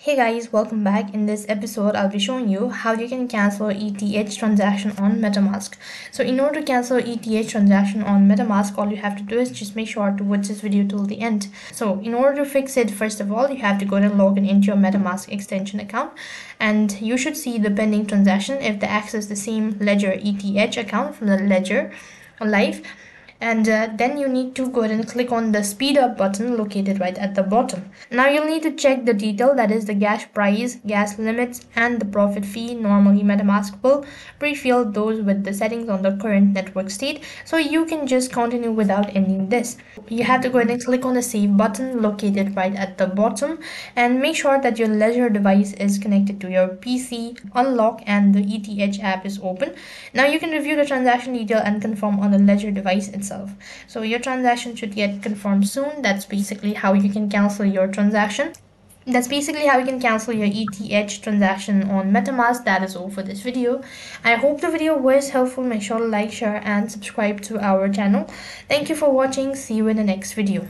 Hey guys, welcome back. In this episode, I'll be showing you how you can cancel ETH transaction on Metamask. So in order to cancel ETH transaction on Metamask, all you have to do is just make sure to watch this video till the end. So in order to fix it, first of all, you have to go and log in into your Metamask extension account, and you should see the pending transaction if they access the same Ledger ETH account from the Ledger Live. And then you need to go ahead and click on the speed up button located right at the bottom. Now you'll need to check the detail, that is the gas price, gas limits, and the profit fee. Normally Metamask will pre-fill those with the settings on the current network state, so you can just continue without ending this. You have to go ahead and click on the save button located right at the bottom, and make sure that your Ledger device is connected to your PC, unlock, and the ETH app is open. Now you can review the transaction detail and confirm on the Ledger device itself. So your transaction should get confirmed soon. That's basically how you can cancel your transaction. That's basically how you can cancel your ETH transaction on Metamask. That is all for this video. I hope the video was helpful. Make sure to like, share, and subscribe to our channel. Thank you for watching. See you in the next video.